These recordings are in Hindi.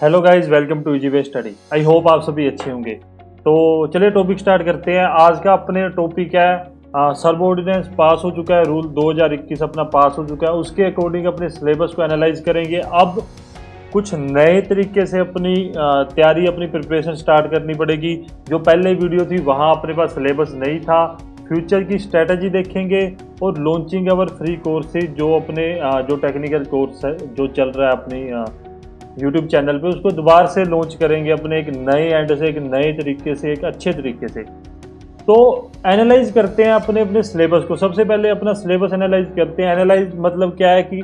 Hello guys, welcome to easy way study. I hope आप सभी अच्छे होंगे। तो चलिए टॉपिक स्टार्ट करते हैं। आज का अपने टॉपिक है सबऑर्डिनेंस पास हो चुका है, रूल 2021 अपना पास हो चुका है। उसके अकॉर्डिंग अपने सिलेबस को एनालाइज करेंगे। अब कुछ नए तरीके से अपनी तैयारी, अपनी प्रिपरेशन स्टार्ट करनी पड़ेगी। जो पहले वीडियो थी वहाँ अपने पास सिलेबस नहीं था। फ्यूचर की स्ट्रेटजी देखेंगे और लॉन्चिंग अवर फ्री कोर्सेज, जो अपने जो टेक्निकल कोर्स है जो चल रहा है अपनी यूट्यूब चैनल पे, उसको दोबारा से लॉन्च करेंगे अपने एक नए एंड से, एक नए तरीके से, एक अच्छे तरीके से। तो एनालाइज करते हैं अपने अपने सिलेबस को। सबसे पहले अपना सिलेबस एनालाइज करते हैं। एनालाइज मतलब क्या है कि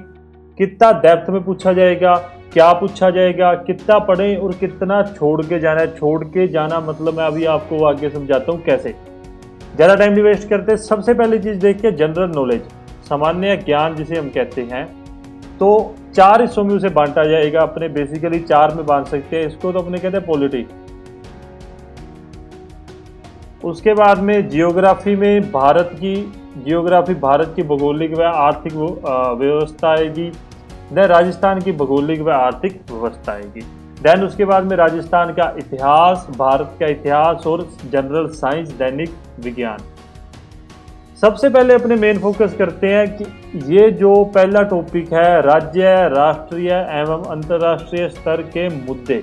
कितना डेप्थ में पूछा जाएगा, क्या पूछा जाएगा, कितना पढ़ें और कितना छोड़ के जाना है। छोड़ के जाना मतलब मैं अभी आपको आगे समझाता हूँ कैसे। ज़्यादा टाइम नहीं वेस्ट करते। सबसे पहली चीज़ देखिए, जनरल नॉलेज, सामान्य ज्ञान जिसे हम कहते हैं। तो चार हिस्सों में उसे बांटा जाएगा। अपने बेसिकली चार में बांट सकते हैं इसको। तो अपने कहते हैं पॉलिटी। उसके बाद में जियोग्राफी में भारत की जियोग्राफी, भारत की भौगोलिक व आर्थिक व्यवस्था आएगी। देन राजस्थान की भौगोलिक व आर्थिक व्यवस्था आएगी। देन उसके बाद में राजस्थान का इतिहास, भारत का इतिहास और जनरल साइंस, दैनिक विज्ञान। सबसे पहले अपने मेन फोकस करते हैं कि ये जो पहला टॉपिक है, राज्य, राष्ट्रीय एवं अंतर्राष्ट्रीय स्तर के मुद्दे,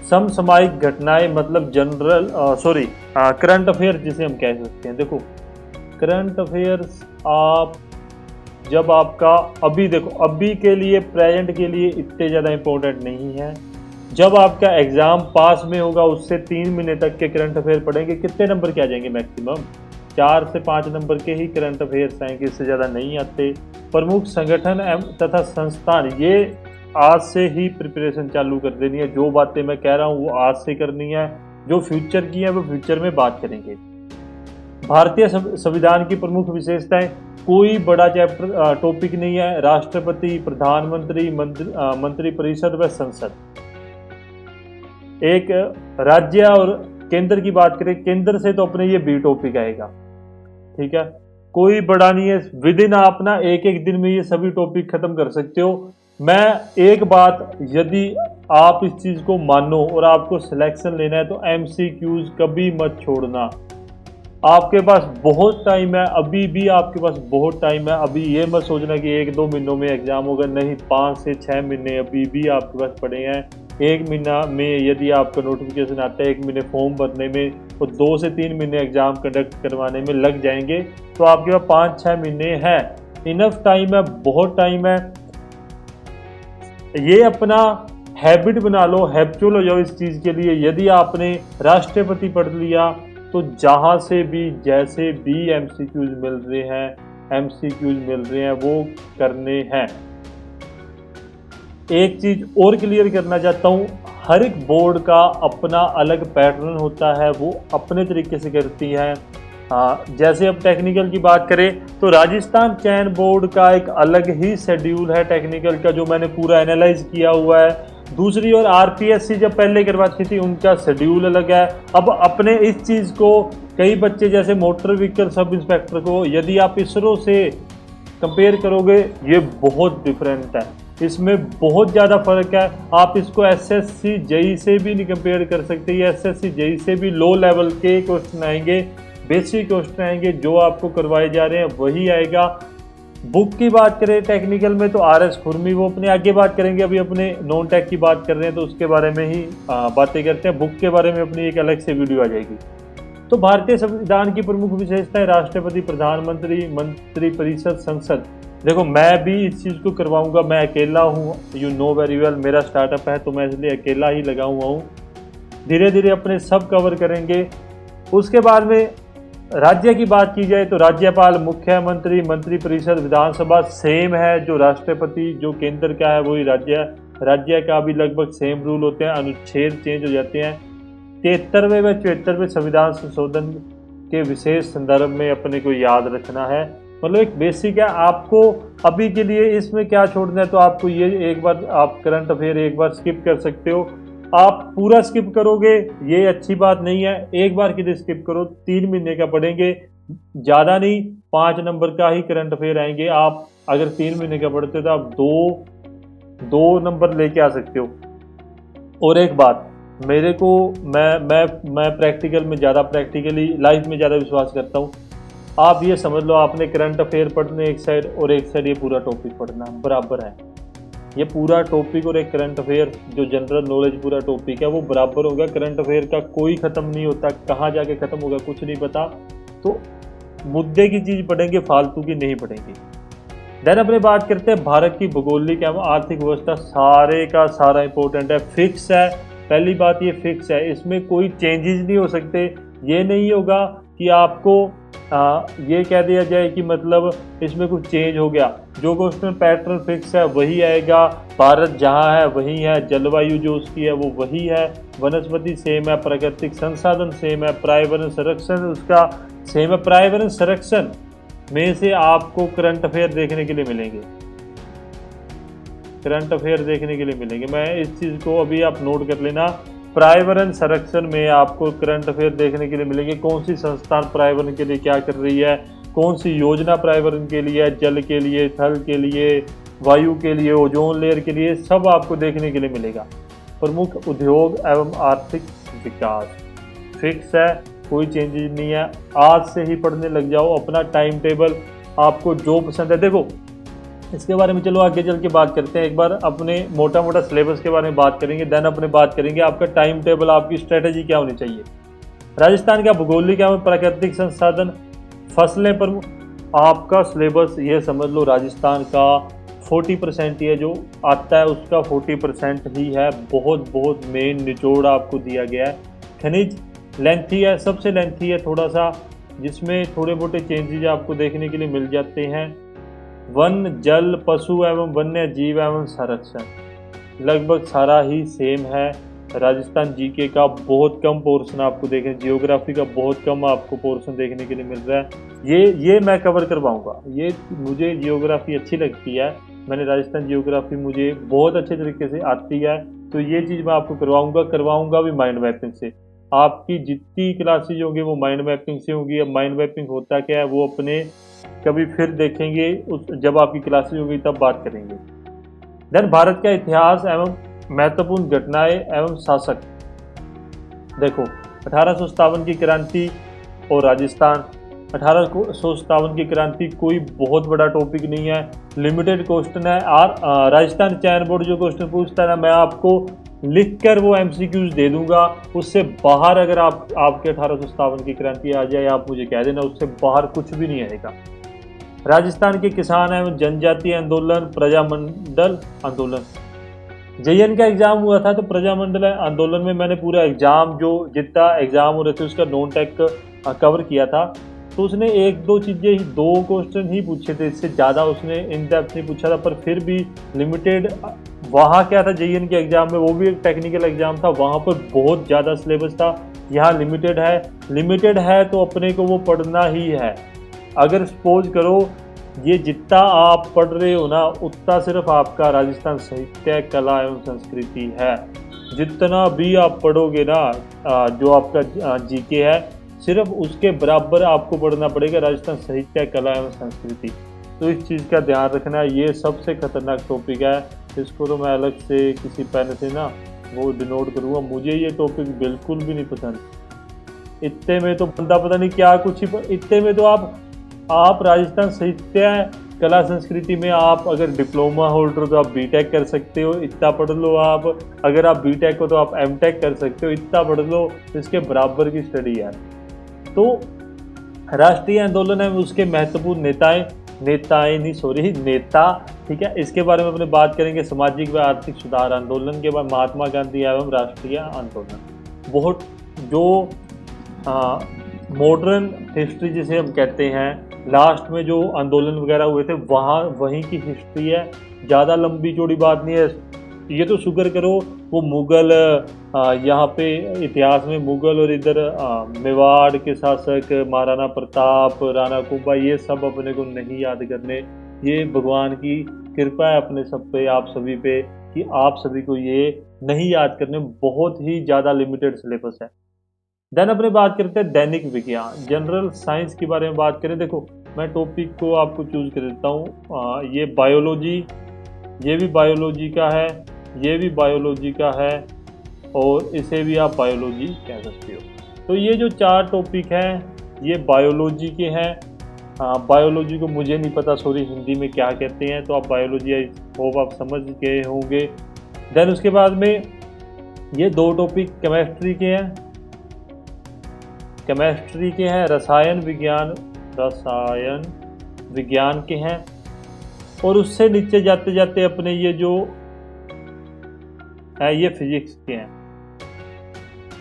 समसामयिक घटनाएं, मतलब जनरल करंट अफेयर जिसे हम कह सकते हैं। देखो करंट अफेयर्स, आप जब आपका अभी देखो, अभी के लिए, प्रेजेंट के लिए इतने ज़्यादा इंपॉर्टेंट नहीं है। जब आपका एग्जाम पास में होगा उससे 3 महीने तक के करंट अफेयर पढ़ेंगे, कितने नंबर के आ जाएंगे? मैक्सिमम 4 से 5 नंबर के ही करंट अफेयर्स आएंगे, इससे ज़्यादा नहीं आते। प्रमुख संगठन तथा संस्थान, ये आज से ही प्रिपरेशन चालू कर देनी है। जो बातें मैं कह रहा हूँ वो आज से करनी है। जो फ्यूचर की है वो फ्यूचर में बात करेंगे। भारतीय संविधान की प्रमुख विशेषताएं, कोई बड़ा चैप्टर टॉपिक नहीं है। राष्ट्रपति, प्रधानमंत्री, मंत्री परिषद व संसद। एक राज्य और केंद्र की बात करें, केंद्र से तो अपने ये बी टॉपिक आएगा। ठीक है, कोई बड़ा नहीं है। विद इन आप ना एक एक दिन में ये सभी टॉपिक खत्म कर सकते हो। मैं एक बात, यदि आप इस चीज को मानो और आपको सिलेक्शन लेना है तो एमसीक्यूज कभी मत छोड़ना। आपके पास बहुत टाइम है, अभी भी आपके पास बहुत टाइम है। अभी ये मत सोचना कि 1-2 महीनों में एग्जाम होगा, नहीं, 5 से 6 महीने अभी भी आपके पास पड़े हैं। 1 महीना में यदि आपका नोटिफिकेशन आता है, 1 महीने फॉर्म भरने में, तो 2 से 3 महीने एग्जाम कंडक्ट करवाने में लग जाएंगे। तो आपके पास 5-6 महीने हैं, इनफ टाइम है, बहुत टाइम है। ये अपना हैबिट बना लो, हैबिचुअल हो जाओ इस चीज़ के लिए। यदि आपने राष्ट्रपति पढ़ लिया तो जहाँ से भी, जैसे भी एमसीक्यूज मिल रहे हैं, एमसीक्यूज मिल रहे हैं, वो करने हैं। एक चीज और क्लियर करना चाहता हूँ, हर एक बोर्ड का अपना अलग पैटर्न होता है, वो अपने तरीके से करती है। जैसे अब टेक्निकल की बात करें तो राजस्थान चयन बोर्ड का एक अलग ही शेड्यूल है टेक्निकल का, जो मैंने पूरा एनालाइज किया हुआ है। दूसरी ओर आरपीएससी जब पहले करवाती थी उनका शेड्यूल अलग है। अब अपने इस चीज़ को कई बच्चे, जैसे मोटर व्हीकल सब इंस्पेक्टर को, यदि आप इसरो से कंपेयर करोगे, ये बहुत डिफरेंट है, इसमें बहुत ज़्यादा फर्क है। आप इसको एसएससी जेई से भी नहीं कंपेयर कर सकते। ये एसएससी जेई से भी लो लेवल के क्वेश्चन आएंगे, बेसिक क्वेश्चन आएंगे। जो आपको करवाए जा रहे हैं वही आएगा। बुक की बात करें टेक्निकल में तो आरएस खुरमी, वो अपने आगे बात करेंगे। अभी अपने नॉन टेक की बात कर रहे हैं तो उसके बारे में ही बातें करते हैं। बुक के बारे में अपनी एक अलग से वीडियो आ जाएगी। तो भारतीय संविधान की प्रमुख विशेषताएं, राष्ट्रपति, प्रधानमंत्री, मंत्री परिषद, संसद। देखो मैं भी इस चीज़ को करवाऊंगा, मैं अकेला हूँ, यू नो वेरी वेल। मेरा स्टार्टअप है तो मैं इसलिए अकेला ही लगा हुआ हूँ। धीरे धीरे अपने सब कवर करेंगे। उसके बाद में राज्य की बात की जाए तो राज्यपाल, मुख्यमंत्री, मंत्री परिषद, विधानसभा सेम है। जो राष्ट्रपति जो केंद्र का है वही राज्य का भी लगभग सेम रूल होते हैं। अनुच्छेद चेंज हो जाते हैं। 73वें व 74वें संविधान संशोधन के विशेष संदर्भ में अपने को याद रखना है। मतलब एक बेसिक है। आपको अभी के लिए इसमें क्या छोड़ना है, तो आपको ये एक बार आप करंट अफेयर एक बार स्किप कर सकते हो। आप पूरा स्किप करोगे ये अच्छी बात नहीं है। एक बार के लिए स्किप करो, 3 महीने का पढ़ेंगे, ज़्यादा नहीं, 5 नंबर का ही करंट अफेयर आएंगे। आप अगर 3 महीने का पढ़ते हो तो आप 2 2 नंबर लेके आ सकते हो। और एक बात, मेरे को मैं प्रैक्टिकल में ज़्यादा, प्रैक्टिकली लाइफ में ज़्यादा विश्वास करता हूँ। आप ये समझ लो, आपने करंट अफेयर पढ़ने एक साइड, और एक साइड ये पूरा टॉपिक पढ़ना, बराबर है। ये पूरा टॉपिक और एक करंट अफेयर जो जनरल नॉलेज पूरा टॉपिक है वो बराबर होगा। करंट अफेयर का कोई ख़त्म नहीं होता, कहाँ जाके ख़त्म होगा कुछ नहीं पता। तो मुद्दे की चीज़ पढ़ेंगे, फालतू की नहीं पढ़ेंगे। देन अपने बात करते हैं भारत की भौगोलिक एवं आर्थिक व्यवस्था, सारे का सारा इंपॉर्टेंट है, फिक्स है। पहली बात ये फिक्स है, इसमें कोई चेंजेस नहीं हो सकते। ये नहीं होगा कि आपको ये कह दिया जाए कि मतलब इसमें कुछ चेंज हो गया। जो क्वेश्चन पैटर्न फिक्स है वही आएगा। भारत जहाँ है वही है, जलवायु जो उसकी है वो वही है, वनस्पति सेम है, प्राकृतिक संसाधन सेम है, पर्यावरण संरक्षण उसका सेम है। पर्यावरण संरक्षण में से आपको करंट अफेयर देखने के लिए मिलेंगे, करंट अफेयर देखने के लिए मिलेंगे। मैं इस चीज़ को अभी आप नोट कर लेना, पर्यावरण संरक्षण में आपको करंट अफेयर देखने के लिए मिलेंगे। कौन सी संस्थान पर्यावरण के लिए क्या कर रही है, कौन सी योजना पर्यावरण के लिए है, जल के लिए, थल के लिए, वायु के लिए, ओजोन लेयर के लिए, सब आपको देखने के लिए मिलेगा। प्रमुख उद्योग एवं आर्थिक विकास फिक्स है, कोई चेंजेस नहीं है। आज से ही पढ़ने लग जाओ, अपना टाइम टेबल आपको जो पसंद है। देखो इसके बारे में चलो आगे चल के बात करते हैं। एक बार अपने मोटा मोटा सिलेबस के बारे में बात करेंगे, देन अपने बात करेंगे आपका टाइम टेबल, आपकी स्ट्रेटेजी क्या होनी चाहिए। राजस्थान का भौगोलिक एवं प्राकृतिक संसाधन, फसलें पर आपका सिलेबस ये समझ लो, राजस्थान का 40% ये जो आता है उसका 40% ही है। बहुत बहुत मेन निचोड़ आपको दिया गया है। खनिज लेंथी है, सबसे लेंथी है थोड़ा सा, जिसमें थोड़े मोटे चेंजेज आपको देखने के लिए मिल जाते हैं। वन, जल, पशु एवं वन्य जीव एवं संरक्षण लगभग सारा ही सेम है। राजस्थान जीके का बहुत कम पोर्शन आपको देखने, जियोग्राफी का बहुत कम आपको पोर्शन देखने के लिए मिल रहा है। ये मैं कवर करवाऊंगा। ये मुझे जियोग्राफी अच्छी लगती है, मैंने राजस्थान जियोग्राफी मुझे बहुत अच्छे तरीके से आती है, तो ये चीज़ मैं आपको करवाऊंगा भी माइंड मैपिंग से। आपकी जितनी क्लासेज होंगी वो माइंड मैपिंग से होंगी। अब माइंड मैपिंग होता क्या है वो अपने कभी फिर देखेंगे, उस जब आपकी क्लासेज होगी तब बात करेंगे। देन भारत का इतिहास एवं महत्वपूर्ण घटनाएं एवं शासक, देखो 1857 की क्रांति और राजस्थान। 1857 की क्रांति कोई बहुत बड़ा टॉपिक नहीं है, लिमिटेड क्वेश्चन है। और राजस्थान चयन बोर्ड जो क्वेश्चन पूछता है ना, मैं आपको लिखकर वो एमसीक्यूज दे दूंगा। उससे बाहर अगर आपके 1857 की क्रांति आ जाए, आप मुझे कह देना, उससे बाहर कुछ भी नहीं आएगा। राजस्थान के किसान एवं जनजातीय आंदोलन, प्रजामंडल आंदोलन। जेएन का एग्जाम हुआ था तो प्रजामंडल आंदोलन में मैंने पूरा एग्जाम, जो जितना एग्जाम हो रहे थे उसका नॉन टेक कवर किया था। तो उसने एक दो चीज़ें ही, 2 क्वेश्चन ही पूछे थे, इससे ज़्यादा उसने इन डेप्थ नहीं पूछा था, पर फिर भी लिमिटेड। वहाँ क्या था जेईएन के एग्जाम में, वो भी एक टेक्निकल एग्जाम था, वहाँ पर बहुत ज़्यादा सिलेबस था। यहाँ लिमिटेड है तो अपने को वो पढ़ना ही है। अगर सपोज करो ये जितना आप पढ़ रहे हो ना, उतना सिर्फ आपका राजस्थान साहित्य, कला एवं संस्कृति है। जितना भी आप पढ़ोगे ना, जो आपका जीके है, सिर्फ उसके बराबर आपको पढ़ना पड़ेगा राजस्थान साहित्य, कला एवं संस्कृति। तो इस चीज़ का ध्यान रखना, ये सबसे खतरनाक टॉपिक है। इसको तो मैं अलग से किसी पेन से ना वो डिनोट करूँगा। मुझे ये टॉपिक बिल्कुल भी नहीं पसंद। इतने में तो बंदा पता नहीं क्या कुछ ही, इतने में तो आप राजस्थान साहित्य, कला संस्कृति में आप अगर डिप्लोमा होल्डर हो तो आप बीटेक कर सकते हो, इतना पढ़ लो आप। अगर आप बीटेक हो तो आप एमटेक कर सकते हो, इतना पढ़ लो, इसके बराबर की स्टडी है। तो राष्ट्रीय आंदोलन है उसके महत्वपूर्ण नेता, ठीक है। इसके बारे में अपने बात करेंगे। सामाजिक व आर्थिक सुधार आंदोलन के बाद महात्मा गांधी एवं राष्ट्रीय आंदोलन, बहुत जो मॉडर्न हिस्ट्री जिसे हम कहते हैं, लास्ट में जो आंदोलन वगैरह हुए थे वहीं की हिस्ट्री है। ज़्यादा लंबी चौड़ी बात नहीं है। ये तो शुक्र करो वो मुग़ल, यहाँ पे इतिहास में मुग़ल और इधर मेवाड़ के शासक महाराणा प्रताप, राणा कुंभा, ये सब अपने को नहीं याद करने। ये भगवान की कृपा है अपने सब पे, आप सभी पे, कि आप सभी को ये नहीं याद करने। बहुत ही ज़्यादा लिमिटेड सिलेबस है। देन अपने बात करते हैं दैनिक विज्ञान, जनरल साइंस के बारे में बात करें। देखो मैं टॉपिक को आपको चूज कर देता हूँ। ये बायोलॉजी, ये भी बायोलॉजी का है, ये भी बायोलॉजी का है, और इसे भी आप बायोलॉजी कह सकते हो। तो ये जो 4 टॉपिक हैं ये बायोलॉजी के हैं। बायोलॉजी को मुझे नहीं पता सॉरी हिंदी में क्या कहते हैं, तो आप बायोलॉजी आई होप आप समझ गए होंगे। देन उसके बाद में ये 2 टॉपिक केमिस्ट्री के हैं, रसायन विज्ञान के हैं। और उससे नीचे जाते जाते अपने ये जो है ये फिजिक्स के हैं,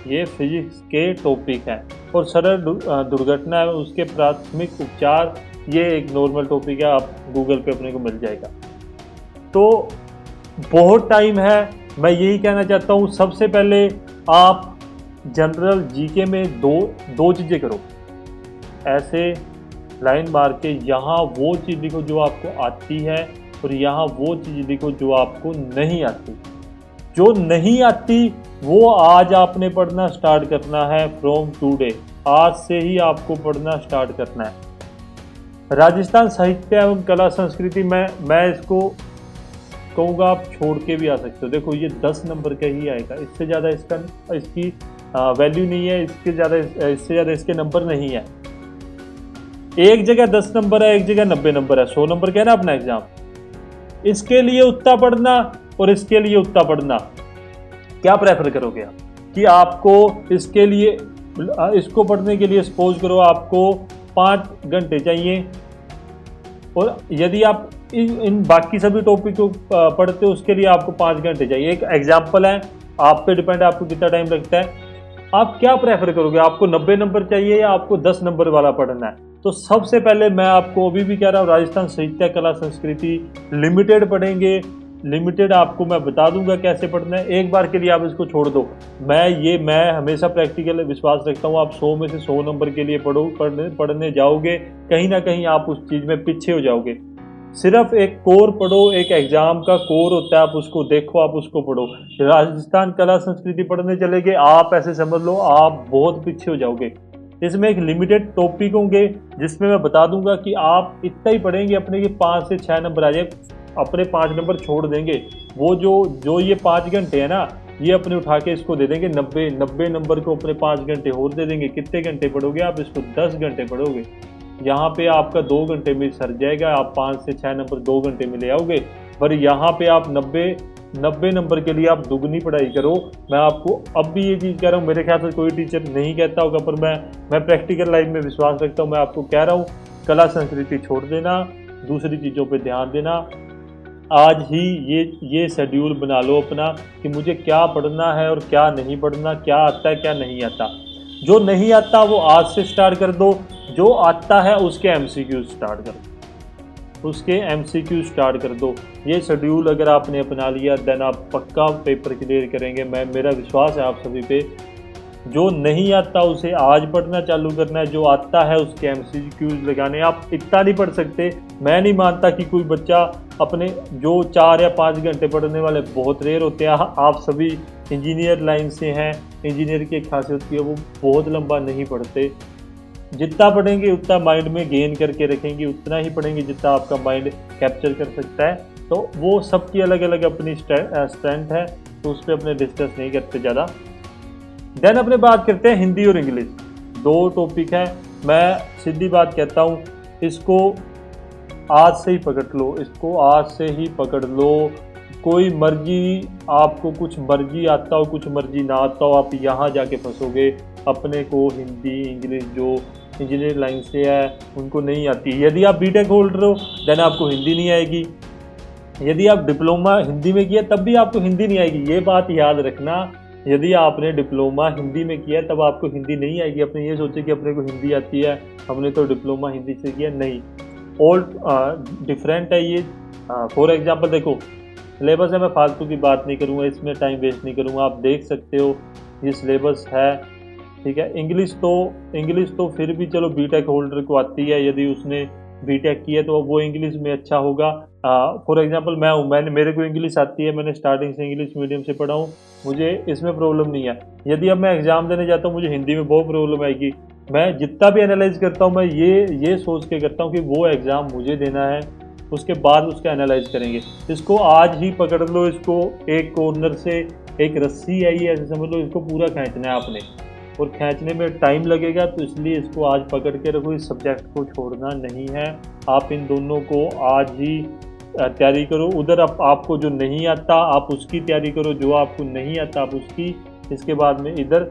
ये फिजिक्स के टॉपिक हैं। और सरल दुर्घटना है उसके प्राथमिक उपचार, ये एक नॉर्मल टॉपिक है, आप गूगल पे अपने को मिल जाएगा। तो बहुत टाइम है, मैं यही कहना चाहता हूँ सबसे पहले आप जनरल जीके में दो चीज़ें करो, ऐसे लाइन मार के यहाँ वो चीज़ लिखो जो आपको आती है और यहाँ वो चीज़ लिखो जो आपको नहीं आती। जो नहीं आती वो आज आपने पढ़ना स्टार्ट करना है, फ्रॉम टुडे, आज से ही आपको पढ़ना स्टार्ट करना है। राजस्थान साहित्य एवं कला संस्कृति मैं इसको कहूँगा आप छोड़ के भी आ सकते हो। देखो ये 10 नंबर का ही आएगा, इससे ज़्यादा इसकी वैल्यू नहीं है, इससे ज़्यादा इसके नंबर नहीं है। एक जगह 10 नंबर है, एक जगह 90 नंबर है, 100 नंबर का है ना अपना एग्जाम। इसके लिए उतना पढ़ना और इसके लिए उतना पढ़ना, क्या प्रेफर करोगे आप? कि आपको इसके लिए इसको पढ़ने के लिए सपोज करो आपको 5 घंटे चाहिए, और यदि आप इन बाकी सभी टॉपिक को पढ़ते हो उसके लिए आपको 5 घंटे चाहिए। एक एग्जाम्पल है, आप पे डिपेंड है आपको कितना टाइम लगता है। आप क्या प्रेफर करोगे, आपको 90 नंबर चाहिए या आपको 10 नंबर वाला पढ़ना है? तो सबसे पहले मैं आपको अभी भी कह रहा हूँ राजस्थान साहित्य कला संस्कृति लिमिटेड पढ़ेंगे। लिमिटेड आपको मैं बता दूंगा कैसे पढ़ना है, एक बार के लिए आप इसको छोड़ दो। मैं हमेशा प्रैक्टिकल विश्वास रखता हूँ, आप 100 में से 100 नंबर के लिए पढ़ने जाओगे, कहीं ना कहीं आप उस चीज़ में पीछे हो जाओगे। सिर्फ एक कोर पढ़ो, एक एग्जाम का कोर होता है, आप उसको देखो, आप उसको पढ़ो। राजस्थान कला संस्कृति पढ़ने चले गए आप, ऐसे समझ लो आप बहुत पीछे हो जाओगे। इसमें एक लिमिटेड टॉपिक होंगे जिसमें मैं बता दूंगा कि आप इतना ही पढ़ेंगे अपने के 5 से 6 नंबर आ जाए, अपने 5 नंबर छोड़ देंगे। वो जो ये 5 घंटे है ना, ये अपने उठा के इसको दे देंगे 90 नंबर को अपने 5 घंटे और दे देंगे। कितने घंटे पढ़ोगे आप इसको? 10 घंटे पढ़ोगे। यहाँ पे आपका 2 घंटे में सर जाएगा, आप 5 से 6 नंबर 2 घंटे में ले आओगे। पर यहाँ पे आप 90 नंबर के लिए आप दुगनी पढ़ाई करो। मैं आपको अब भी ये चीज़ कह रहा हूँ, मेरे ख्याल से कोई टीचर नहीं कहता होगा, पर मैं प्रैक्टिकल लाइफ में विश्वास रखता हूँ। मैं आपको कह रहा हूँ कला संस्कृति छोड़ देना, दूसरी चीज़ों पे ध्यान देना। आज ही ये शेड्यूल बना लो अपना कि मुझे क्या पढ़ना है और क्या नहीं पढ़ना, क्या आता है क्या नहीं आता। जो नहीं आता वो आज से स्टार्ट कर दो, जो आता है उसके MCQ स्टार्ट कर दो। ये शेड्यूल अगर आपने अपना लिया देन आप पक्का पेपर क्लियर करेंगे। मेरा विश्वास है आप सभी पे। जो नहीं आता उसे आज पढ़ना चालू करना है, जो आता है उसके MCQ लगाने। आप इतना नहीं पढ़ सकते, मैं नहीं मानता कि कोई बच्चा अपने जो 4 या 5 घंटे पढ़ने वाले बहुत रेयर होते हैं। आप सभी इंजीनियर लाइन से हैं, इंजीनियर की एक खासियत होती है वो बहुत लंबा नहीं पढ़ते। जितना पढ़ेंगे उतना माइंड में गेन करके रखेंगे, उतना ही पढ़ेंगे जितना आपका माइंड कैप्चर कर सकता है। तो वो सबकी अलग अलग अपनी स्ट्रेंथ है, तो उस पर अपने डिस्कस नहीं करते ज़्यादा। देन अपने बात करते हैं हिंदी और इंग्लिश, 2 टॉपिक है। मैं सीधी बात कहता हूँ, इसको आज से ही पकड़ लो, कोई मर्जी आपको कुछ मर्जी आता हो कुछ मर्जी ना आता हो, आप यहाँ जाके फंसोगे। अपने को हिंदी इंग्लिश जो इंजीनियरिंग लाइन से है उनको नहीं आती। यदि आप बीटेक होल्डर हो देन आपको हिंदी नहीं आएगी। यदि आप डिप्लोमा हिंदी में किया तब भी आपको हिंदी नहीं आएगी। ये बात याद रखना, यदि आपने डिप्लोमा हिंदी में किया तब आपको हिंदी नहीं आएगी। अपने ये सोचे कि अपने को हिंदी आती है, हमने तो डिप्लोमा हिंदी से किया, नहीं, ऑल डिफरेंट है ये। फॉर एग्जांपल देखो सिलेबस है, मैं फालतू की बात नहीं करूँगा, इसमें टाइम वेस्ट नहीं करूँगा, आप देख सकते हो ये सिलेबस है, ठीक है। इंग्लिश तो फिर भी चलो बीटेक होल्डर को आती है, यदि उसने बीटेक की है तो वो इंग्लिश में अच्छा होगा। फॉर एग्जांपल मेरे को इंग्लिश आती है, मैंने स्टार्टिंग से इंग्लिश मीडियम से पढ़ा हूँ, मुझे इसमें प्रॉब्लम नहीं है। यदि अब मैं एग्ज़ाम देने जाता हूँ मुझे हिंदी में बहुत प्रॉब्लम आएगी। मैं जितना भी एनालाइज करता हूँ मैं ये सोच के करता हूँ कि वो एग्ज़ाम मुझे देना है, उसके बाद उसका एनालाइज करेंगे। इसको आज ही पकड़ लो, इसको एक कॉर्नर से एक रस्सी है ये, ऐसे समझ लो, इसको पूरा खींचना है आपने, और खींचने में टाइम लगेगा, तो इसलिए इसको आज पकड़ के रखो। इस सब्जेक्ट को छोड़ना नहीं है। आप इन दोनों को आज ही तैयारी करो। उधर आपको जो नहीं आता आप उसकी तैयारी करो, जो आपको नहीं आता आप उसकी। इसके बाद में इधर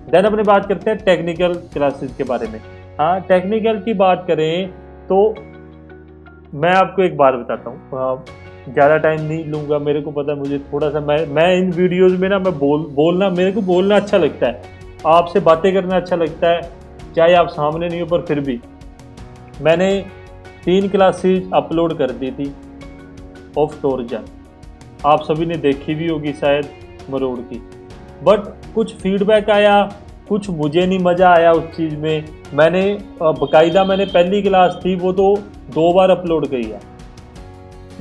देन अपने बात करते हैं टेक्निकल क्लासेस के बारे में। हाँ, टेक्निकल की बात करें तो मैं आपको एक बात बताता हूँ, ज़्यादा टाइम नहीं लूँगा। मेरे को पता है, मुझे थोड़ा सा मैं इन वीडियोज़ में ना, मैं बोलना मेरे को बोलना अच्छा लगता है, आपसे बातें करना अच्छा लगता है, चाहे आप सामने नहीं हो, पर फिर भी मैंने 3 क्लासेस अपलोड कर दी थी ऑफ टोरजन। आप सभी ने देखी भी होगी शायद, मरोड़ की। बट कुछ फीडबैक आया, कुछ मुझे नहीं मज़ा आया उस चीज़ में। मैंने बाकायदा मैंने पहली क्लास थी वो तो 2 बार अपलोड की है,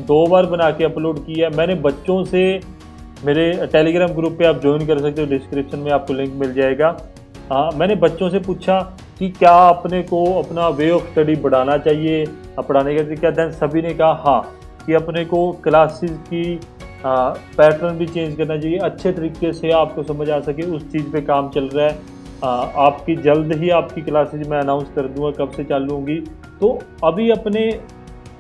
2 बार बना के अपलोड किया है। मैंने बच्चों से, मेरे टेलीग्राम ग्रुप पे आप ज्वाइन कर सकते हो, डिस्क्रिप्शन में आपको लिंक मिल जाएगा। मैंने बच्चों से पूछा कि क्या अपने को अपना वे ऑफ स्टडी बढ़ाना चाहिए, पढ़ाने का तरीका। देन सभी ने कहा हाँ, कि अपने को क्लासेस की पैटर्न भी चेंज करना चाहिए, अच्छे तरीके से आपको समझ आ सके, उस चीज़ पे काम चल रहा है। आपकी जल्द ही आपकी क्लासेज मैं अनाउंस कर दूंगा कब से चालू होंगी। तो अभी अपने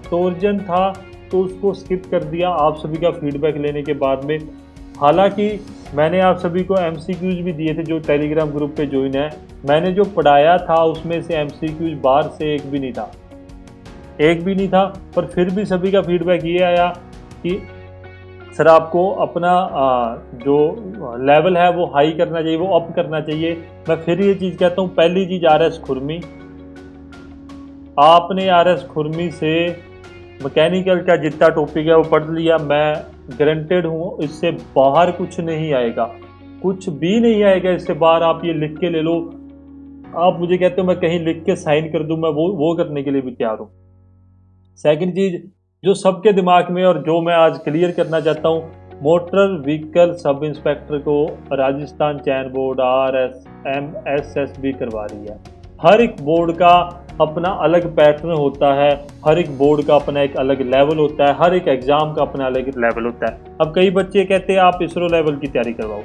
टोरजन था तो उसको स्किप कर दिया आप सभी का फीडबैक लेने के बाद में। हालांकि मैंने आप सभी को MCQs भी दिए थे, जो टेलीग्राम ग्रुप पे ज्वाइन है। मैंने जो पढ़ाया था उसमें से MCQs बाहर से एक भी नहीं था, पर फिर भी सभी का फीडबैक ये आया कि सर आपको अपना जो लेवल है वो हाई करना चाहिए, वो अप करना चाहिए। मैं फिर ये चीज़ कहता हूँ, पहली चीज़ RS खुरमी, आपने RS खुरमी से मैकेनिकल का जितना टॉपिक है वो पढ़ लिया। मैं गारंटेड हूँ इससे बाहर कुछ नहीं आएगा, कुछ भी नहीं आएगा इससे बाहर। आप ये लिख के ले लो, आप मुझे कहते हो मैं कहीं लिख के साइन कर दूँ, मैं वो करने के लिए भी तैयार हूँ। सेकंड चीज़ जो सबके दिमाग में और जो मैं आज क्लियर करना चाहता हूँ, मोटर व्हीकल सब इंस्पेक्टर को राजस्थान चयन बोर्ड RSMSSB करवा रही है। हर एक बोर्ड का अपना अलग पैटर्न होता है, हर एक बोर्ड का अपना एक अलग लेवल होता है, हर एक एग्जाम का अपना अलग लेवल होता है। अब कई बच्चे कहते हैं आप इसरो लेवल की तैयारी करवाओ।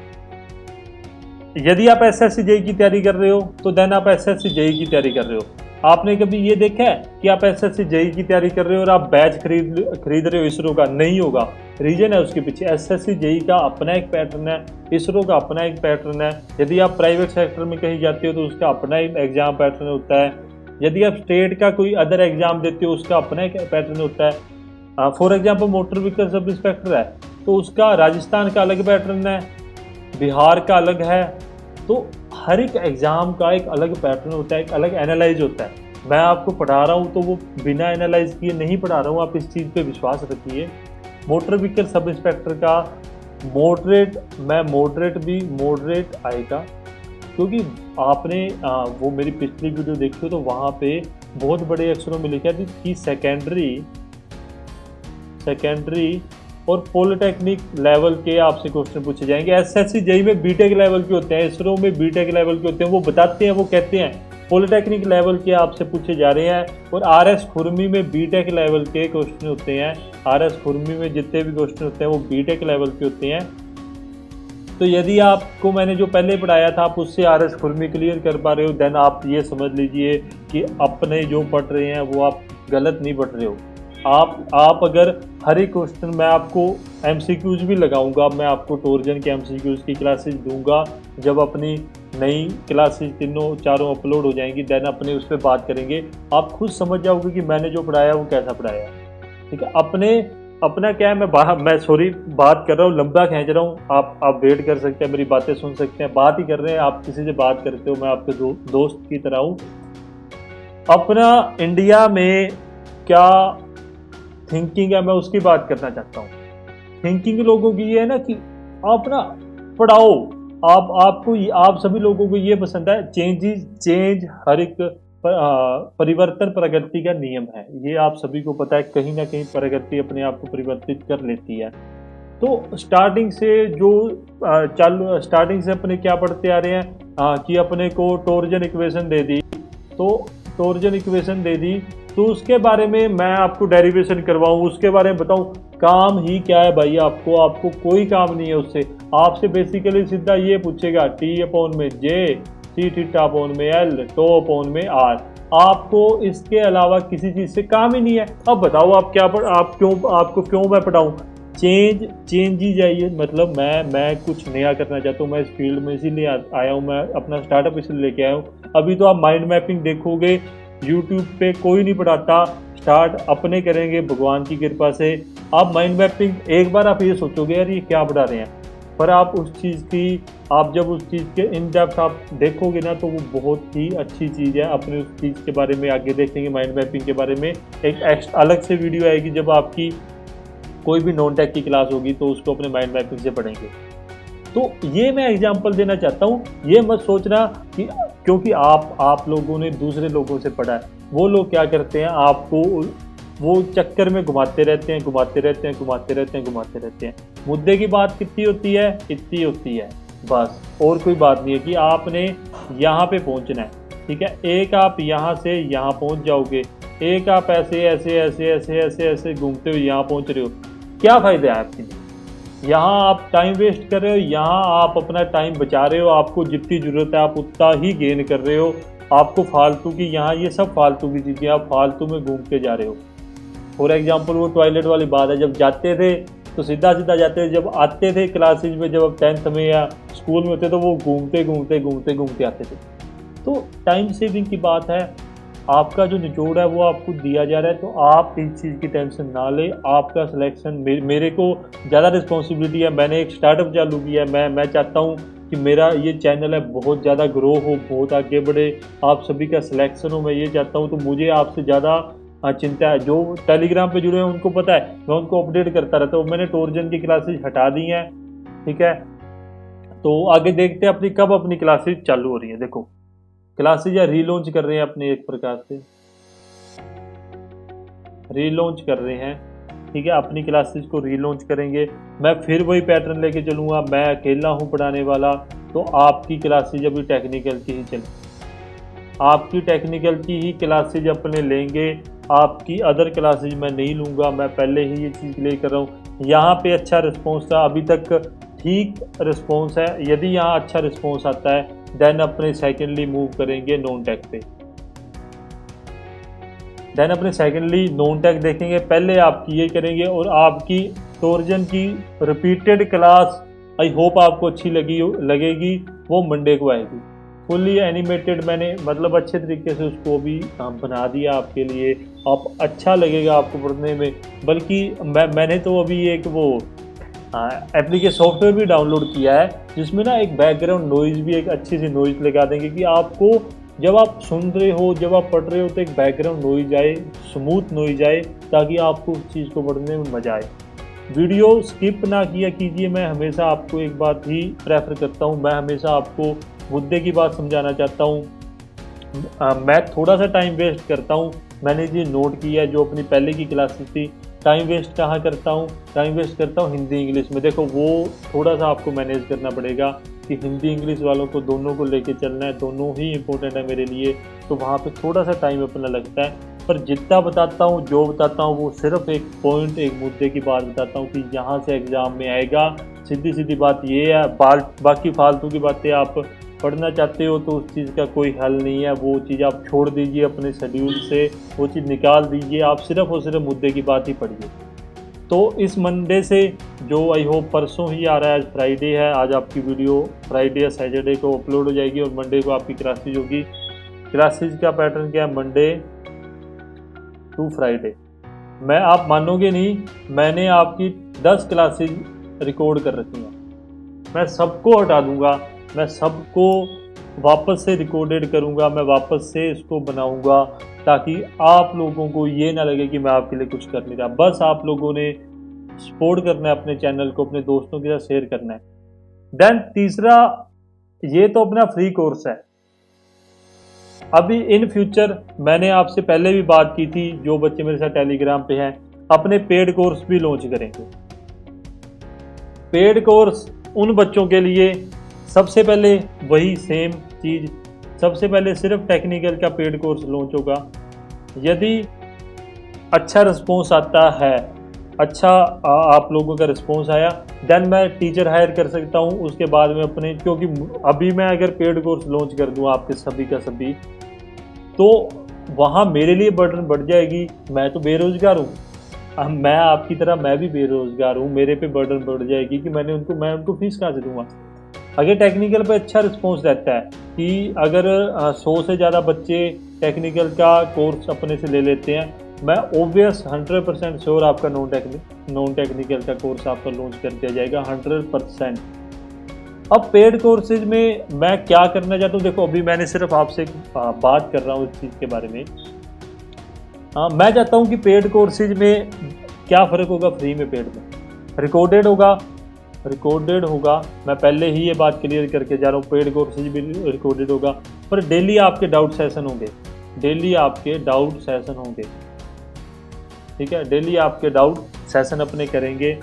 यदि आप SSC JEE की तैयारी कर रहे हो तो देन आप SSC JEE की तैयारी कर रहे हो। आपने कभी ये देखा है कि आप SSC JEE की तैयारी कर रहे हो और आप बैच खरीद रहे हो इसरो का? नहीं होगा। रीजन है उसके पीछे, SSC JEE का अपना एक पैटर्न है, इसरो का अपना एक पैटर्न है। यदि आप प्राइवेट सेक्टर में कहीं जाते हो तो उसका अपना एक एग्जाम पैटर्न होता है। यदि आप स्टेट का कोई अदर एग्जाम देते हो उसका अपना एक पैटर्न होता है। For example motor vehicle sub inspector है तो उसका राजस्थान का अलग पैटर्न है, बिहार का अलग है। तो हर एक एग्ज़ाम का एक अलग पैटर्न होता है, एक अलग एनालाइज होता है। मैं आपको पढ़ा रहा हूँ तो वो बिना एनालाइज किए नहीं पढ़ा रहा हूँ, आप इस चीज़ पे विश्वास रखिए। मोटर व्हीकल सब इंस्पेक्टर का मॉडरेट आएगा, क्योंकि आपने वो मेरी पिछली वीडियो देखी हो तो वहाँ पे बहुत बड़े अक्षरों में लिखा था कि सेकेंडरी और पॉलिटेक्निक लेवल के आपसे क्वेश्चन पूछे जाएंगे। SSC JEE में बीटेक लेवल के होते हैं, इसरो में बीटेक लेवल के होते हैं। वो बताते हैं, वो कहते हैं पॉलिटेक्निक लेवल के आपसे पूछे जा रहे हैं। और RS खुरमी में बीटेक लेवल के क्वेश्चन होते हैं। RS खुरमी में जितने भी क्वेश्चन होते हैं वो बीटेक लेवल के होते हैं। तो यदि आपको मैंने जो पहले पढ़ाया था आप उससे RS खुरमी क्लियर कर पा रहे हो, देन आप ये समझ लीजिए कि अपने जो पढ़ रहे हैं वो आप गलत नहीं पढ़ रहे हो। आप अगर हर एक क्वेश्चन, मैं आपको MCQs भी लगाऊंगा, मैं आपको टोरजन के MCQs की क्लासेस दूंगा। जब अपनी नई क्लासेस तीनों चारों अपलोड हो जाएंगी देन अपने उस पर बात करेंगे। आप खुद समझ जाओगे कि मैंने जो पढ़ाया वो कैसा पढ़ाया। ठीक है, अपना क्या है, मैं सॉरी बात कर रहा हूँ, लंबा खींच रहा हूँ। आप वेट कर सकते हैं, मेरी बातें सुन सकते हैं, बात ही कर रहे हैं, आप किसी से बात करते हो, मैं आपके दोस्त की तरह हूँ। अपना इंडिया में क्या थिंकिंग है मैं उसकी बात करना चाहता हूँ। थिंकिंग लोगों की ये है ना कि आप ना पढ़ाओ, आप सभी लोगों को ये पसंद है चेंज, हर एक परिवर्तन प्रगति का नियम है, ये आप सभी को पता है। कहीं ना कहीं प्रगति अपने आप को परिवर्तित कर लेती है। तो स्टार्टिंग से अपने क्या पढ़ते आ रहे हैं कि अपने को टोरजन इक्वेशन दे दी, तो उसके बारे में मैं आपको डेरिवेशन करवाऊँ, उसके बारे में बताऊँ। काम ही क्या है भाई, आपको कोई काम नहीं है उससे। आपसे बेसिकली सीधा ये पूछेगा टी अपॉन में जे, सी थीटा अपॉन में एल, टो अपॉन में आर। आपको इसके अलावा किसी चीज़ से काम ही नहीं है। अब बताओ आप क्या आपको क्यों मैं पढ़ाऊँ। चेंज ही जाइए। मतलब मैं कुछ नया करना चाहता हूँ, मैं इस फील्ड में इसीलिए आया हूँ, मैं अपना स्टार्टअप इसलिए लेके आया हूँ। अभी तो आप माइंड मैपिंग देखोगे यूट्यूब पे, कोई नहीं पढ़ाता। स्टार्ट अपने करेंगे भगवान की कृपा से। आप माइंड मैपिंग एक बार आप ये सोचोगे यार ये क्या पढ़ा रहे हैं, पर आप उस चीज़ की, आप जब उस चीज़ के इन डेप्थ आप देखोगे ना, तो वो बहुत ही अच्छी चीज़ है। अपने उस चीज़ के बारे में आगे देखेंगे, माइंड मैपिंग के बारे में एक अलग से वीडियो आएगी। जब आपकी कोई भी नॉन टेक की क्लास होगी तो उसको अपने माइंड मैपिंग से पढ़ेंगे। तो ये मैं एग्जांपल देना चाहता हूँ। ये मत सोचना कि क्योंकि आप लोगों ने दूसरे लोगों से पढ़ा है, वो लोग क्या करते हैं, आपको वो चक्कर में घुमाते रहते हैं। मुद्दे की बात कितनी होती है, इतनी होती है बस, और कोई बात नहीं है कि आपने यहाँ पे पहुँचना है। ठीक है, एक आप यहाँ से यहाँ पहुँच जाओगे, एक आप ऐसे घूमते हुए यहाँ पहुँच रहे हो। क्या फ़ायदा है आपके लिए? यहाँ आप टाइम वेस्ट कर रहे हो, यहाँ आप अपना टाइम बचा रहे हो। आपको जितनी ज़रूरत है आप उतना ही गेन कर रहे हो। आपको फालतू की, यहाँ ये सब फालतू की चीज़ें आप फालतू में घूमते जा रहे हो। फॉर एग्जांपल वो टॉयलेट वाली बात है, जब जाते थे तो सीधा जाते थे, जब आते थे क्लासेज में, जब आप 10th में या स्कूल में होते तो वो घूमते आते थे। तो टाइम सेविंग की बात है। आपका जो निचोड़ है वो आपको दिया जा रहा है, तो आप इस चीज़ की टेंशन ना ले। आपका सिलेक्शन मेरे को ज़्यादा रिस्पॉन्सिबिलिटी है। मैंने एक स्टार्टअप चालू किया है। मैं चाहता हूँ कि मेरा ये चैनल है बहुत ज़्यादा ग्रो हो, बहुत आगे बढ़े, आप सभी का सिलेक्शन हो, मैं ये चाहता हूँ। तो मुझे आपसे ज़्यादा चिंता है। जो टेलीग्राम पे जुड़े हैं उनको पता है, मैं उनको अपडेट करता रहता हूँ। मैंने टोरजन की क्लासेज हटा दी हैं। ठीक है, तो आगे देखते हैं कब अपनी क्लासेज चालू हो रही है। देखो, क्लासेज या रीलॉन्च कर रहे हैं अपने, एक प्रकार से रीलॉन्च कर रहे हैं। ठीक है, अपनी क्लासेस को रीलॉन्च करेंगे। मैं फिर वही पैटर्न लेके चलूँगा, मैं अकेला हूँ पढ़ाने वाला। तो आपकी क्लासेज अभी टेक्निकल की ही चलें, आपकी टेक्निकल की ही क्लासेज अपने लेंगे। आपकी अदर क्लासेज मैं नहीं लूँगा। मैं पहले ही ये चीज़ क्लियर कर रहा हूँ। यहाँ पे अच्छा रिस्पॉन्स था, अभी तक ठीक रिस्पॉन्स है। यदि यहाँ अच्छा रिस्पॉन्स आता है देन अपने सेकेंडली मूव करेंगे नॉन टेक पे। देन अपने सेकेंडली नॉन टेक देखेंगे। पहले आपकी ये करेंगे, और आपकी टोरजन की रिपीटेड क्लास आई होप आपको अच्छी लगेगी। वो मंडे को आएगी। फुल्ली एनिमेटेड मैंने मतलब अच्छे तरीके से उसको भी बना दिया आपके लिए। आप अच्छा लगेगा आपको पढ़ने में। बल्कि मैंने तो अभी एक वो एप्लीकेशन सॉफ्टवेयर भी डाउनलोड किया है, जिसमें ना एक बैकग्राउंड नॉइज़ भी, एक अच्छी सी नॉइज़ लगा देंगे कि आपको जब आप सुन रहे हो, जब आप पढ़ रहे हो, तो एक बैकग्राउंड नॉइज़ आए, स्मूथ नॉइज़ आए, ताकि आपको उस चीज़ को पढ़ने में मज़ा आए। वीडियो स्किप ना किया कीजिए। मैं हमेशा आपको एक बात ही प्रेफर करता हूँ, मैं हमेशा आपको मुद्दे की बात समझाना चाहता हूँ। मैं थोड़ा सा टाइम वेस्ट करता हूँ। मैंने ये नोट किया है, जो अपनी पहले की क्लासेस थी, टाइम वेस्ट कहाँ करता हूँ, टाइम वेस्ट करता हूँ हिंदी इंग्लिश में। देखो, वो थोड़ा सा आपको मैनेज करना पड़ेगा कि हिंदी इंग्लिश वालों को दोनों को लेके चलना है, दोनों ही इंपॉर्टेंट है मेरे लिए। तो वहाँ पे थोड़ा सा टाइम अपना लगता है, पर जितना बताता हूँ, जो बताता हूँ, वो सिर्फ एक पॉइंट, एक मुद्दे की बात बताता हूँ कि यहाँ से एग्ज़ाम में आएगा। सीधी बात ये है। बाकी फालतू की बातें आप पढ़ना चाहते हो तो उस चीज़ का कोई हल नहीं है। वो चीज़ आप छोड़ दीजिए अपने शेड्यूल से, वो चीज़ निकाल दीजिए। आप सिर्फ और सिर्फ मुद्दे की बात ही पढ़िए। तो इस मंडे से, जो आई होप परसों ही आ रहा है, आज फ्राइडे है, आज आपकी वीडियो फ्राइडे या सैटरडे को अपलोड हो जाएगी, और मंडे को आपकी क्लासेज होगी। क्लासेज का पैटर्न क्या है, मंडे टू फ्राइडे। आप मानोगे नहीं, मैंने आपकी 10 क्लासेज रिकॉर्ड कर रखी हैं। मैं सबको हटा दूंगा, मैं सबको वापस से रिकॉर्डेड करूंगा, मैं वापस से इसको बनाऊंगा, ताकि आप लोगों को ये ना लगे कि मैं आपके लिए कुछ कर नहीं रहा। बस आप लोगों ने सपोर्ट करना है अपने चैनल को, अपने दोस्तों के साथ शेयर करना है। देन तीसरा, ये तो अपना फ्री कोर्स है। अभी इन फ्यूचर मैंने आपसे पहले भी बात की थी, जो बच्चे मेरे साथ टेलीग्राम पे हैं, अपने पेड कोर्स भी लॉन्च करेंगे। पेड कोर्स उन बच्चों के लिए, सबसे पहले वही सेम चीज़, सबसे पहले सिर्फ टेक्निकल का पेड कोर्स लॉन्च होगा। यदि अच्छा रिस्पॉन्स आता है, अच्छा आप लोगों का रिस्पॉन्स आया, देन मैं टीचर हायर कर सकता हूँ उसके बाद में अपने, क्योंकि अभी मैं अगर पेड कोर्स लॉन्च कर दूँ आपके सभी का सभी, तो वहाँ मेरे लिए बर्डन बढ़ जाएगी। मैं तो बेरोज़गार हूँ। मैं आपकी तरह मैं भी बेरोज़गार हूँ, मेरे पे बर्डन बढ़ जाएगी कि मैं उनको फ़ीस कहाँ से दूँगा? अगर टेक्निकल पे अच्छा रिस्पॉन्स रहता है कि अगर 100 से ज़्यादा बच्चे टेक्निकल का कोर्स अपने से ले लेते हैं, मैं ऑब्वियस 100% श्योर आपका नॉन टेक्निकल का कोर्स आपका लॉन्च कर दिया जाएगा 100%। अब पेड कोर्सेज में मैं क्या करना चाहता हूँ, देखो अभी मैंने सिर्फ आपसे बात कर रहा हूँ इस चीज़ के बारे में। मैं चाहता हूँ कि पेड कोर्सेज में क्या फ़र्क होगा फ्री में पेड में। रिकॉर्डेड होगा, रिकॉर्डेड होगा, मैं पहले ही ये बात क्लियर करके जा रहा हूँ, पेड कोर्सेज भी रिकॉर्डेड होगा, पर डेली आपके डाउट सेशन होंगे, डेली आपके डाउट सेशन होंगे, ठीक है, डेली आपके डाउट सेशन अपने करेंगे।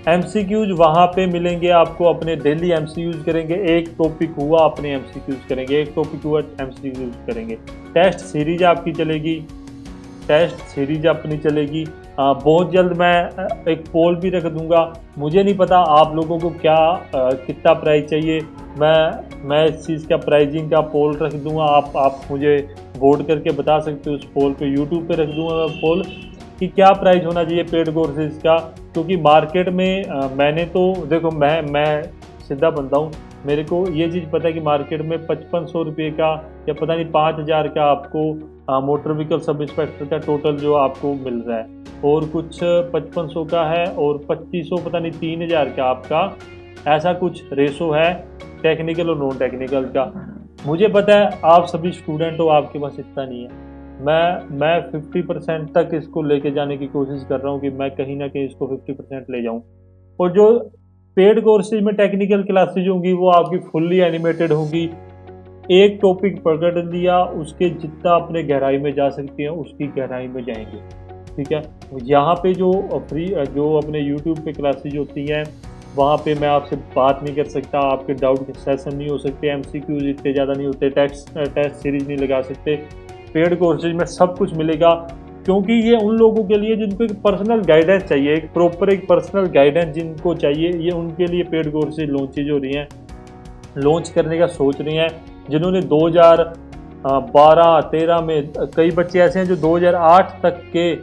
एमसीक्यूज वहाँ पे मिलेंगे आपको, अपने डेली एमसीक्यूज करेंगे, एक टॉपिक हुआ अपने एमसीक्यूज करेंगे, एक टॉपिक हुआ एमसीक्यूज करेंगे। टेस्ट सीरीज आपकी चलेगी, टेस्ट सीरीज अपनी चलेगी। बहुत जल्द मैं एक पोल भी रख दूंगा। मुझे नहीं पता आप लोगों को क्या कितना प्राइस चाहिए, मैं इस चीज़ का प्राइजिंग का पोल रख दूंगा, आप मुझे वोट करके बता सकते हो उस पोल पे, यूट्यूब पे रख दूंगा मैं पोल कि क्या प्राइस होना चाहिए पेड कोर्सेज का। क्योंकि मार्केट में मैंने तो देखो मैं सीधा बंदा हूँ, मेरे को ये चीज़ पता है कि मार्केट में 5500 रुपये का या पता नहीं 5000 का आपको मोटर व्हीकल सब इंस्पेक्टर का टोटल जो आपको मिल रहा है, और कुछ 5500 का है और 2500 पता नहीं 3000 का आपका, ऐसा कुछ रेशो है टेक्निकल और नॉन टेक्निकल का। मुझे पता है आप सभी स्टूडेंट हो, आपके पास इतना नहीं है। मैं 50% तक इसको लेके जाने की कोशिश कर रहा हूँ कि मैं कहीं ना कहीं इसको 50% ले जाऊँ। और जो पेड कोर्सेज में टेक्निकल क्लासेज होंगी वो आपकी फुल्ली एनिमेटेड होगी। एक टॉपिक पकड़ लिया, उसके जितना अपने गहराई में जा सकते हैं उसकी गहराई में जाएंगे, ठीक है। यहाँ पे जो जो अपने यूट्यूब पे क्लासेज होती हैं वहाँ पे मैं आपसे बात नहीं कर सकता, आपके डाउट के सेशन नहीं हो सकते, एमसीक्यूज इतने ज़्यादा नहीं होते, टेस्ट सीरीज नहीं लगा सकते। पेड कोर्सेज में सब कुछ मिलेगा, क्योंकि ये उन लोगों के लिए जिनको एक पर्सनल गाइडेंस चाहिए, एक प्रॉपर एक पर्सनल गाइडेंस जिनको चाहिए, ये उनके लिए पेड कोर्सेज लॉन्चेज हो रही हैं, लॉन्च करने का सोच रही हैं। जिन्होंने 2012-13 में, कई बच्चे ऐसे हैं जो 2008 तक के,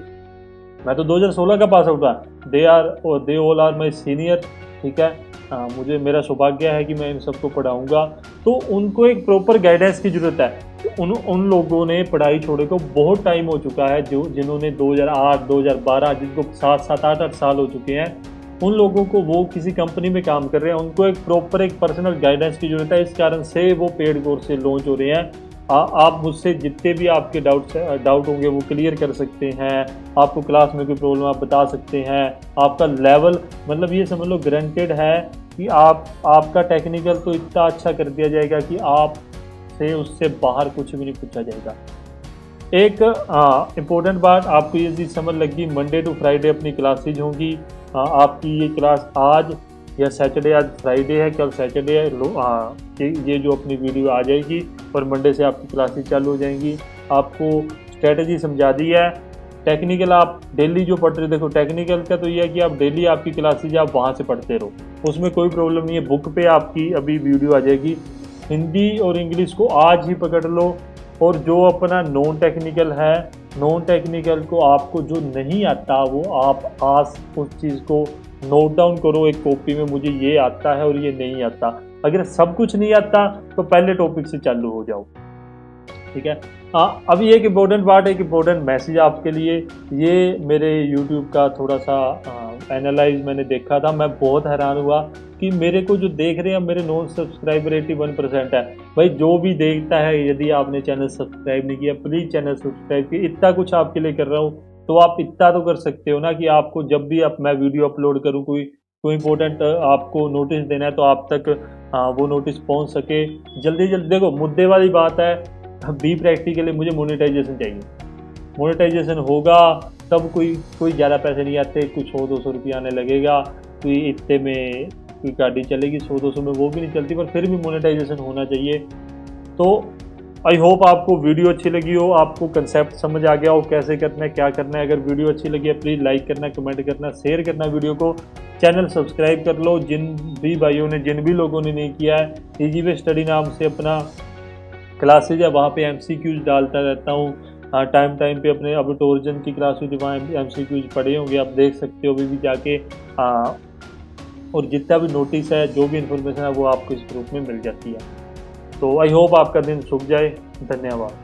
मैं तो 2016 का पास आउट था, they all are my senior, ठीक है। मुझे मेरा सौभाग्य है कि मैं इन सबको पढ़ाऊँगा, तो उनको एक प्रॉपर गाइडेंस की ज़रूरत है। उन लोगों ने पढ़ाई छोड़े को बहुत टाइम हो चुका है, जो जिन्होंने 2008 2012 जिनको 7 8 साल हो चुके हैं, उन लोगों को, वो किसी कंपनी में काम कर रहे हैं, उनको एक प्रॉपर एक पर्सनल गाइडेंस की ज़रूरत है। इस कारण से वो पेड कोर्स से लॉन्च हो रहे हैं। आप मुझसे जितने भी आपके डाउट होंगे वो क्लियर कर सकते हैं। आपको क्लास में कोई प्रॉब्लम आप बता सकते हैं। आपका लेवल, मतलब ये समझ लो गारंटेड है कि आपका टेक्निकल तो इतना अच्छा कर दिया जाएगा कि आप से उससे बाहर कुछ भी नहीं पूछा जाएगा। एक इम्पोर्टेंट बात, आपको ये चीज़ समझ लगी, मंडे टू फ्राइडे अपनी क्लासेज होंगी। आपकी ये क्लास आज या सैटरडे, आज फ्राइडे है, कल सैटरडे है, ये जो अपनी वीडियो आ जाएगी और मंडे से आपकी क्लासेज चालू हो जाएंगी। आपको स्ट्रेटजी समझा दी है। टेक्निकल आप डेली जो पढ़ रहे हो, देखो टेक्निकल का तो ये है कि आप डेली आपकी क्लासेज आप वहाँ से पढ़ते रहो, उसमें कोई प्रॉब्लम नहीं है। बुक पे आपकी अभी वीडियो आ जाएगी। हिंदी और इंग्लिश को आज ही पकड़ लो, और जो अपना नॉन टेक्निकल है, नॉन टेक्निकल को आपको जो नहीं आता वो आप आज उस चीज़ को नोट डाउन करो एक कॉपी में, मुझे ये आता है और ये नहीं आता। अगर सब कुछ नहीं आता तो पहले टॉपिक से चालू हो जाओ, ठीक है। अभी एक इम्पोर्टेंट बात, एक इम्पोर्टेंट मैसेज आपके लिए। ये मेरे यूट्यूब का थोड़ा सा एनालाइज मैंने देखा था, मैं बहुत हैरान हुआ कि मेरे को जो देख रहे हैं मेरे नॉन सब्सक्राइबर 81% है। भाई जो भी देखता है, यदि आपने चैनल सब्सक्राइब नहीं किया प्लीज़ चैनल सब्सक्राइब किया। इतना कुछ आपके लिए कर रहा हूँ तो आप इतना तो कर सकते हो ना कि आपको जब भी मैं वीडियो अपलोड करूँ, कोई इंपॉर्टेंट आपको नोटिस देना है तो आप तक वो नोटिस पहुँच सके जल्दी जल्दी। देखो मुद्दे वाली बात है, बी प्रैक्टिकली मुझे मोनेटाइजेशन चाहिए। मोनेटाइजेशन होगा तब कोई ज़्यादा पैसे नहीं आते, कुछ 100-200 रुपये आने लगेगा, कोई इतने में कोई गाड़ी चलेगी, 100-200 में वो भी नहीं चलती, पर फिर भी मोनेटाइजेशन होना चाहिए। तो आई होप आपको वीडियो अच्छी लगी हो, आपको कंसेप्ट समझ आ गया हो कैसे करना है क्या करना है। अगर वीडियो अच्छी लगी है प्लीज़ लाइक करना, कमेंट करना, शेयर करना वीडियो को, चैनल सब्सक्राइब कर लो। जिन भी भाइयों ने, जिन भी लोगों ने नहीं किया है, इजी वे स्टडी नाम से अपना क्लासेज है, वहाँ पे MCQs डालता रहता हूँ। हाँ, टाइम टाइम पे अपने अभी टोरजन की क्लास हुई थी, वहाँ MCQs पढ़े होंगे, आप देख सकते हो अभी भी जाके। और जितना भी नोटिस है, जो भी इंफॉर्मेशन है, वो आपको इस ग्रुप में मिल जाती है। तो आई होप आपका दिन सुख जाए। धन्यवाद।